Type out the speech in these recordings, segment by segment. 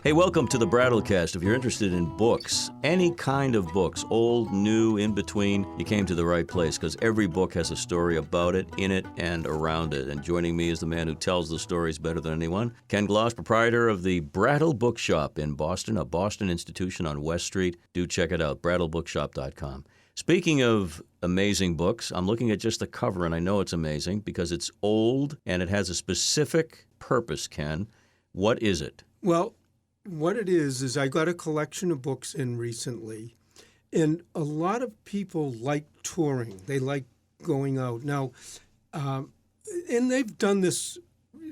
Hey, welcome to the Brattlecast. If you're interested in books, any kind of books, old, new, in between, you came to the right place because every book has a story about it, in it, and around it. And joining me is the man who tells the stories better than anyone, Ken Gloss, proprietor of the Brattle Bookshop in Boston, a Boston institution on West Street. Do check it out, brattlebookshop.com. Speaking of amazing books, I'm looking at just the cover, and I know it's amazing because it's old and it has a specific purpose, Ken. What is it? Well, what it is I got a collection of books in recently, and a lot of people like touring. They like going out. Now, and they've done this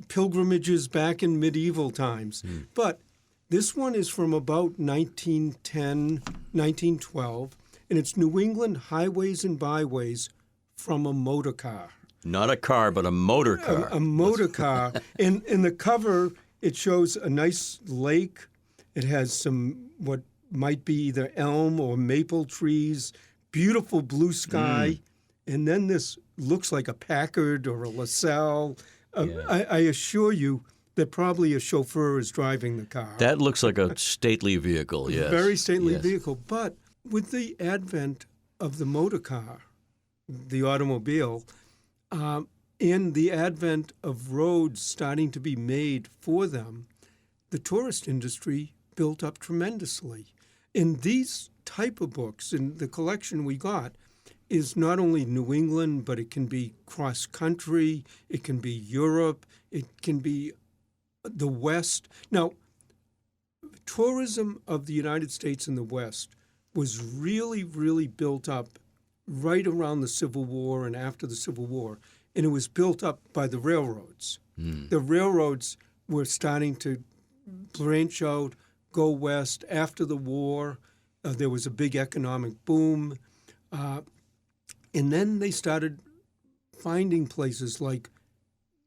pilgrimages back in medieval times. But this one is from about 1910, 1912, and it's New England Highways and Byways from a motorcar. Not a car, but a motor car. A motor car. And in the cover, it shows a nice lake. It has some what might be either elm or maple trees, beautiful blue sky, and then this looks like a Packard or a LaSalle. I assure you that probably a chauffeur is driving the car. That looks like a stately vehicle, yes. Very stately vehicle. But with the advent of the motor car, the automobile, and the advent of roads starting to be made for them, the tourist industry built up tremendously. And these type of books, in the collection we got, is not only New England, but it can be cross-country, it can be Europe, it can be the West. Now, tourism of the United States in the West was really, really built up right around the Civil War and after the Civil War. And it was built up by the railroads. The railroads were starting to branch out, go west. After the war, there was a big economic boom. And then they started finding places like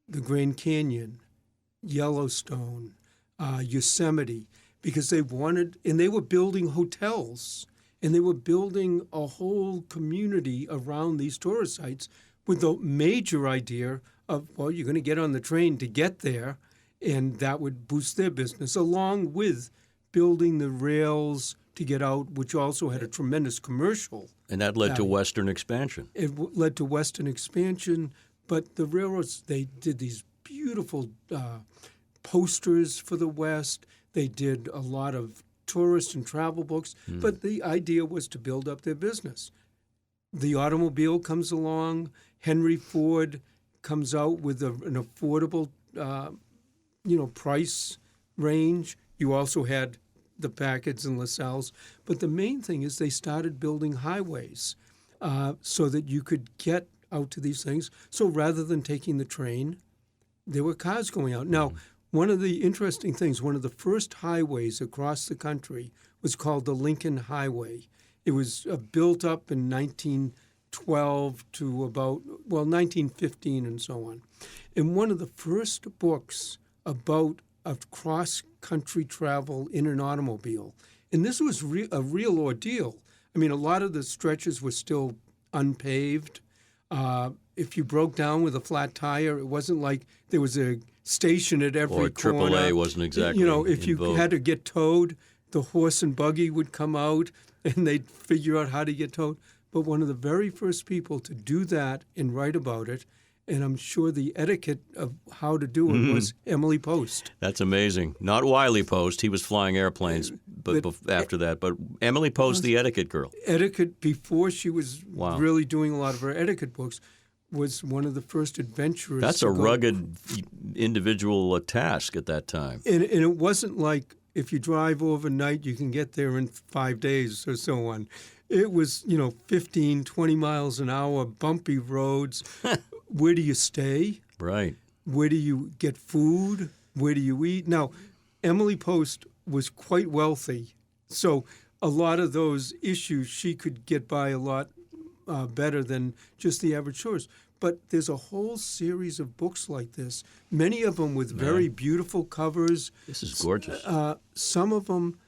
the Grand Canyon, Yellowstone, Yosemite, because they wanted, and they were building hotels, and they were building a whole community around these tourist sites with the major idea of, well, you're going to get on the train to get there, and that would boost their business, along with building the rails to get out, which also had a tremendous commercial. And that led to Western expansion. It led to Western expansion, but the railroads, they did these beautiful posters for the West. They did a lot of tourist and travel books, but the idea was to build up their business. The automobile comes along. Henry Ford comes out with an affordable, price range. You also had the Packards and LaSalles. But the main thing is they started building highways so that you could get out to these things. So rather than taking the train, there were cars going out. Now, one of the interesting things, one of the first highways across the country was called the Lincoln Highway. It was built up in 1912 to about, 1915 and so on. And one of the first books about cross-country travel in an automobile. And this was a real ordeal. I mean, a lot of the stretches were still unpaved. If you broke down with a flat tire, it wasn't like there was a station at every corner. Or AAA wasn't exactly if you had to get towed, the horse and buggy would come out, and they'd figure out how to get towed. But one of the very first people to do that and write about it, and I'm sure the etiquette of how to do it was Emily Post. That's amazing. Not Wiley Post. He was flying airplanes but after that. But Emily Post, the etiquette girl. Etiquette, before she was really doing a lot of her etiquette books, was one of the first adventurers. That's a rugged individual task at that time. And it wasn't like if you drive overnight, you can get there in 5 days or so on. It was, 15, 20 miles an hour, bumpy roads. Where do you stay? Right. Where do you get food? Where do you eat? Now, Emily Post was quite wealthy, so a lot of those issues she could get by a lot better than just the average tourist. But there's a whole series of books like this, many of them with very beautiful covers. This is gorgeous. Some of them,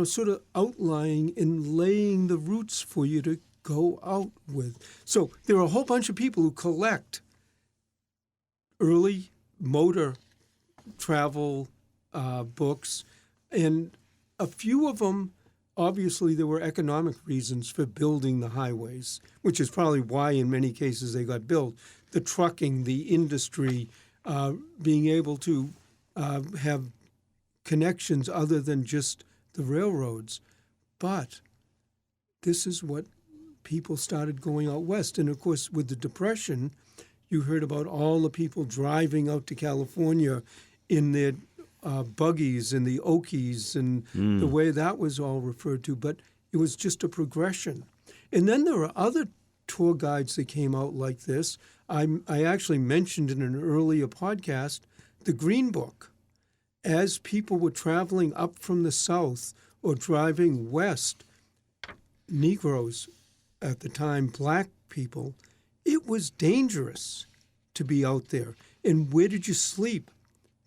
sort of outlining and laying the routes for you to go out with. So there are a whole bunch of people who collect early motor travel books And a few of them, obviously, there were economic reasons for building the highways, which is probably why in many cases they got built. The trucking, the industry, being able to have connections other than just the railroads. But this is what people started going out west. And, of course, with the Depression, you heard about all the people driving out to California in their buggies and the Okies and the way that was all referred to. But it was just a progression. And then there were other tour guides that came out like this. I actually mentioned in an earlier podcast the Green Book. As people were traveling up from the south or driving west, Negroes at the time, black people, it was dangerous to be out there. And where did you sleep?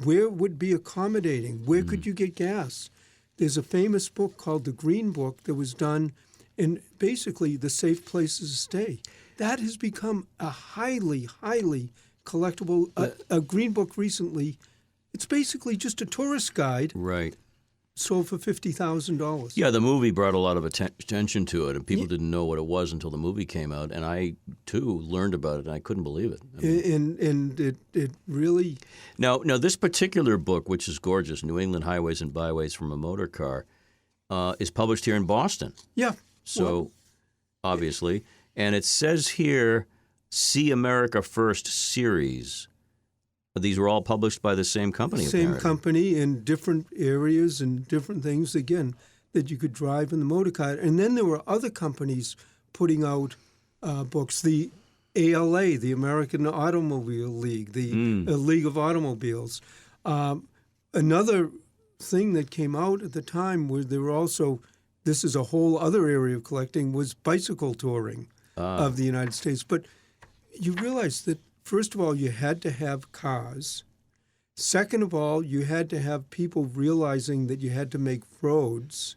Where would be accommodating? Where could you get gas? There's a famous book called The Green Book that was done in basically the safe places to stay. That has become a highly, highly collectible. A Green Book recently, it's basically just a tourist guide. Right. Sold for $50,000. Yeah, the movie brought a lot of attention to it, and people didn't know what it was until the movie came out. And I, too, learned about it, and I couldn't believe it. I mean, and it really... Now, this particular book, which is gorgeous, New England Highways and Byways from a Motorcar, is published here in Boston. Yeah. So, obviously. And it says here, See America First series. These were all published by the same company, Same company in different areas and different things, again, that you could drive in the Motorcar. And then there were other companies putting out books. The ALA, the American Automobile League, the League of Automobiles. Another thing that came out at the time where there were also, this is a whole other area of collecting, was bicycle touring of the United States. But you realize that, first of all, you had to have cars. Second of all, you had to have people realizing that you had to make roads.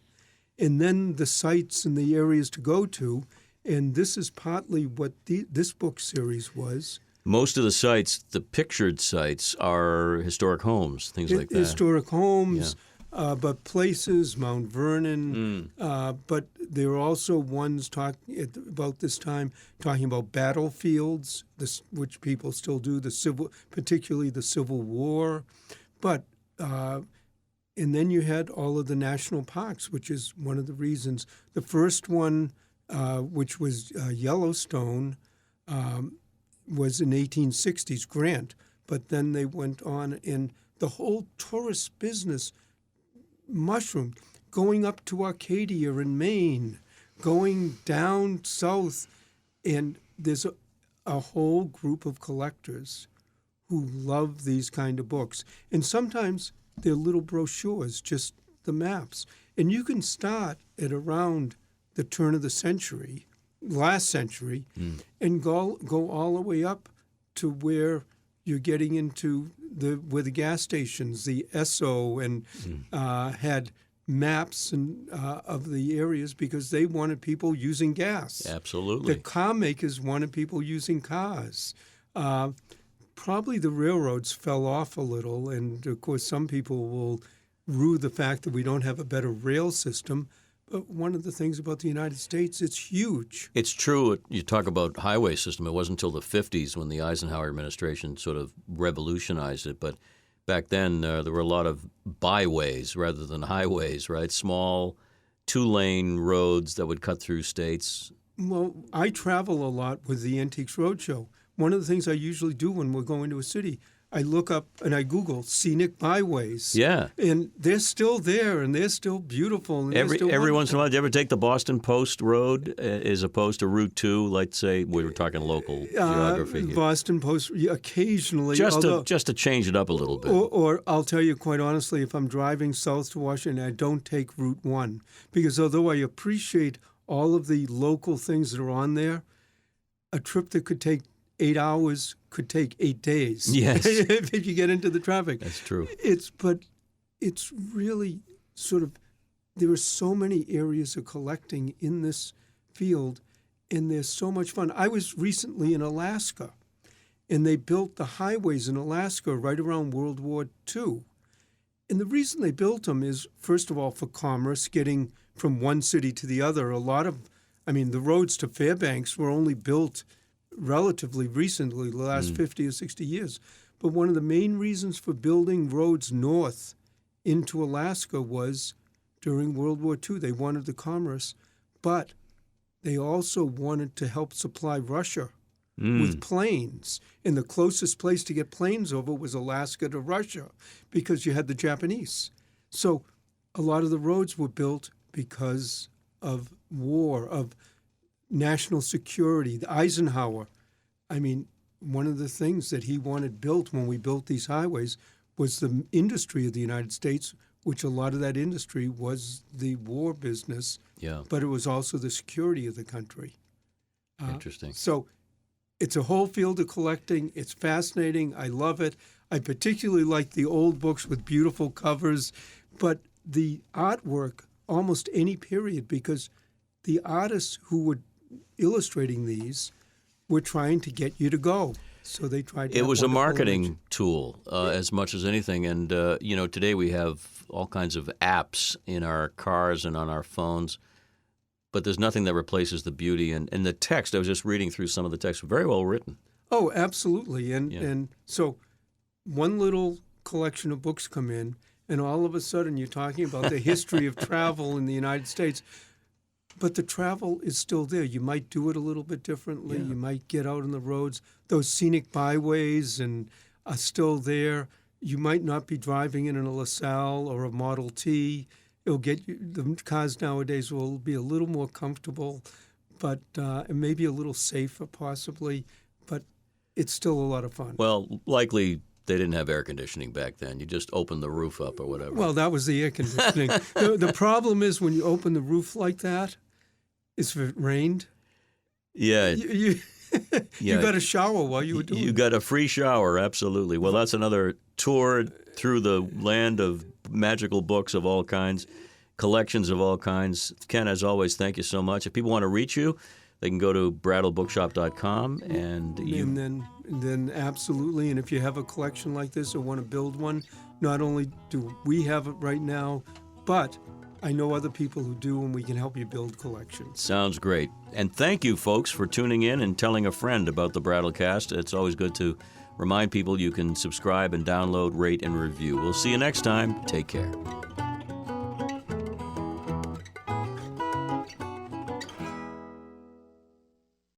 And then the sites and the areas to go to. And this is partly what this book series was. Most of the sites, the pictured sites, are historic homes, things like that. Historic homes, but places, Mount Vernon. But there are also ones about this time talking about battlefields, which people still do, particularly the Civil War. But and then you had all of the national parks, which is one of the reasons. The first one, which was Yellowstone, was in 1860s, Grant. But then they went on, and the whole tourist business mushroomed, going up to Arcadia in Maine, going down south, and there's a whole group of collectors who love these kind of books. And sometimes they're little brochures, just the maps. And you can start at around the turn of the century, last century, and go all the way up to where you're getting into where the gas stations, the Esso, and had maps of the areas because they wanted people using gas. Absolutely. The car makers wanted people using cars. Probably the railroads fell off a little, and of course some people will rue the fact that we don't have a better rail system. But one of the things about the United States, it's huge. It's true. You talk about highway system. It wasn't until the 50s when the Eisenhower administration sort of revolutionized it. But back then, there were a lot of byways rather than highways, right? Small, two-lane roads that would cut through states. Well, I travel a lot with the Antiques Roadshow. One of the things I usually do when we're going to a city, I look up and I Google scenic byways. Yeah. And they're still there, and they're still beautiful. And every once in a while, do you ever take the Boston Post Road as opposed to Route 2? Let's say we were talking local geography here. Boston Post, occasionally. Just to change it up a little bit. Or I'll tell you quite honestly, if I'm driving south to Washington, I don't take Route 1. Because although I appreciate all of the local things that are on there, a trip that could take 8 hours could take 8 days. Yes. If you get into the traffic. That's true. But it's really sort of, there are so many areas of collecting in this field, and there's so much fun. I was recently in Alaska, and they built the highways in Alaska right around World War II. And the reason they built them is, first of all, for commerce, getting from one city to the other. The roads to Fairbanks were only built relatively recently, the last 50 or 60 years. But one of the main reasons for building roads north into Alaska was during World War II. They wanted the commerce, but they also wanted to help supply Russia with planes. And the closest place to get planes over was Alaska to Russia because you had the Japanese. So a lot of the roads were built because of war, of national security. The Eisenhower, one of the things that he wanted built when we built these highways was the industry of the United States, which a lot of that industry was the war business, but it was also the security of the country. Interesting. So it's a whole field of collecting. It's fascinating. I love it. I particularly like the old books with beautiful covers, but the artwork, almost any period, because the artists who were illustrating these were trying to get you to go. So they tried to It was a marketing image. tool as much as anything. And, today we have all kinds of apps in our cars and on our phones, but there's nothing that replaces the beauty. And the text, I was just reading through some of the text, very well written. Oh, absolutely. And so one little collection of books come in, and all of a sudden you're talking about the history of travel in the United States. But the travel is still there. You might do it a little bit differently. You might get out on the roads. Those scenic byways are still there. You might not be driving in a LaSalle or a Model T. It'll get you. The cars nowadays will be a little more comfortable, but and maybe a little safer possibly. But it's still a lot of fun. Well, likely they didn't have air conditioning back then. You just opened the roof up or whatever. Well, that was the air conditioning. The problem is when you open the roof like that, is if it rained, you got a shower while you were doing it. You got a free shower, absolutely. Well, that's another tour through the land of magical books of all kinds, collections of all kinds. Ken, as always, thank you so much. If people want to reach you, they can go to brattlebookshop.com and then absolutely. And if you have a collection like this or want to build one, not only do we have it right now, but I know other people who do, and we can help you build collections. Sounds great. And thank you, folks, for tuning in and telling a friend about the Brattlecast. It's always good to remind people you can subscribe and download, rate, and review. We'll see you next time. Take care.